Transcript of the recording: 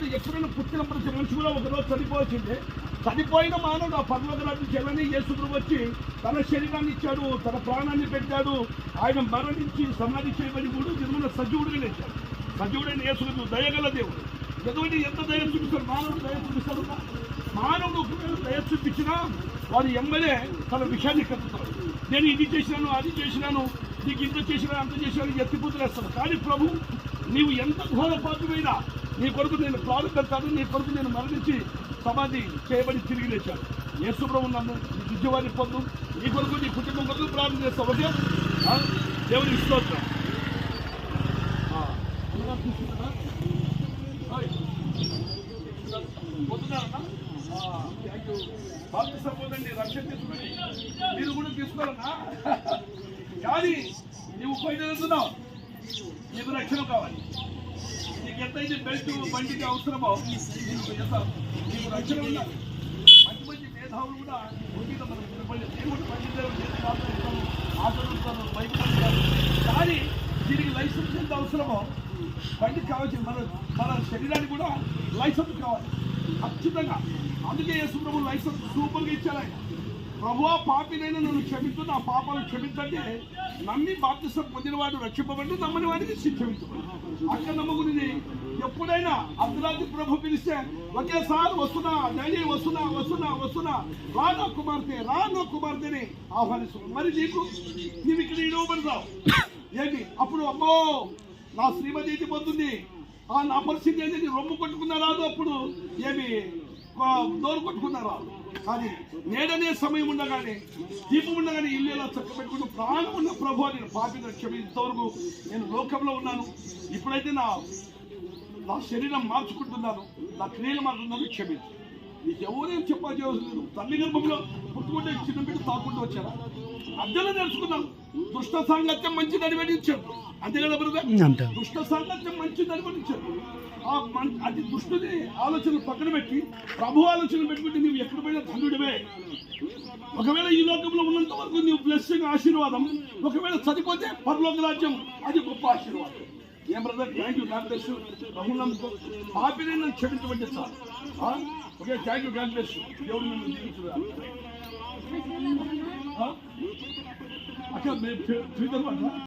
మానవుడు ఎప్పుడైనా పుట్టిన ప్రతి మనిషి కూడా ఒకరోజు చనిపోవచ్చిందే. చనిపోయిన మానవుడు ఆ పరలోక రాజ్యం చేయాలని యేసు ప్రభువు వచ్చి తన శరీరాన్ని ఇచ్చాడు, తన ప్రాణాన్ని పెట్టాడు. ఆయన మరణించి సమాధి చేయబడి 3 దినముల సజీవుడిగా లేచాడు. సజీవుడైన యేసు ప్రభువు దయగల దేవుడు. ఎందుకంటే ఎంత దయ చూపిస్తాడు మానవుడు, దయ చూపిస్తాడు. మానవుడు దయ చూపించినా వాడు ఎమ్మెల్యే తన విషయాన్ని కట్టుతాడు. నేను ఇది చేసినాను, అది చేసినాను, నీకు ఇంత చేసినా అంత చేసినా ఎత్తిపోతులేస్తాను. కానీ ప్రభు, నీవు ఎంత ఘోర పాత్రమైనా నీ కొరకు నేను ప్రాణం పెడతాను, నీ కొరకు నేను మరణించి సమాధి చేయబడి తిరిగి లేచాను. యేసు ప్రభు నన్ను విద్యవాన్ని పొందు, నీ కొరకు నీ కుటుంబం కొరకు ప్రార్థన చేస్తావు. ఓకే, దేవుని స్తోత్రం. బాప్తిసం పొందండి, రక్షణ తీసుకుని మీరు కూడా తీసుకోవాలన్నా. కానీ నువ్వు పోయినందున్నావు, నీకు రక్షణ కావాలి. నీకు ఎంతైతే బెల్ట్ బండికి అవసరమో నీకు రక్షణ ఉండాలి. మంచి మంచి మేధావులు కూడా ఆచరిస్తాను, బైక్ పడతారు. కానీ దీనికి లైసెన్స్ ఎంత అవసరమో బండికి కావాల్సింది. మన శరీరానికి కూడా లైసెన్స్ కావాలి ఖచ్చితంగా. అందుకే యేసు ప్రభు లైసెన్స్ సూపర్గా ఇచ్చారు. ఆయన ప్రభువా, పాపినైనా నన్ను క్షమించు, నా పాపాలను క్షమించంటే నమ్మి బాప్తిసం పొందిన వాడు రక్షింపబడి, నమ్మని వాడికి శిక్షించబడి. అక్కడ నమ్మకుని ఎప్పుడైనా అర్ధరాత్రి ప్రభు పిలిస్తే ఒకేసారి వస్తున్నా, డైలీ వస్తున్నా వస్తున్నా వస్తున్నా, రా నా కుమార్తె, రా నా కుమార్తెని ఆహ్వానిస్తున్నాను. మరి నీవు ఇక్కడ ఇవ్వబడతావు ఏంటి? అప్పుడు అమ్మో నా శ్రీమతి ఇది పొందుంది, నా పరిస్థితి ఏంటి, రొమ్ము కొట్టుకున్నా రాదు, అప్పుడు ఏమి నోరు కొట్టుకున్నా రాదు. కానీ నేడనే సమయం ఉండగానే, దీపం ఉండగానే ఇల్లు ఎలా చక్కబెట్టుకుంటూ ప్రాణం ఉన్న ప్రభు నేను పాపిని క్షమించేంతవరకు నేను లోకంలో ఉన్నాను. ఇప్పుడైతే నా శరీరం మార్చుకుంటున్నాను, నా క్రియలు మారుతున్నాను, క్షమించు. నీకు ఎవరేం చెప్పాల్సిన అవసరం లేదు. తల్లి గర్భంలో పుట్టుకుంటే చిన్న బిడ్డ తాకుంటూ వచ్చారా? అద్దెలో నేర్చుకున్నాను. దుష్ట సాంగత్యం మంచిది అనివడించారు, అంతే కదా బ్రదర్? దుష్ట సాంగత్యం మంచిది అనివడించారు. అది దుష్టుని ఆలోచనలు పక్కన పెట్టి ప్రభు ఆలోచనలు పెట్టుకుంటే నువ్వు ఎక్కడ పోయినా ధన్యుడివే. ఒకవేళ ఈ లోకంలో ఉన్నంత వరకు నువ్వు బ్లెస్సింగ్, ఆశీర్వాదం. ఒకవేళ చనిపోతే పరలోక రాజ్యం, అది గొప్ప ఆశీర్వాదం. ఏం brother? Thank you, God bless you. ప్రభునంతో పాపిని నన్ను క్షమించబట్టి sir. Okay, thank you, God bless you. దేవుడు నన్ను దీవించుగా. అక్కడ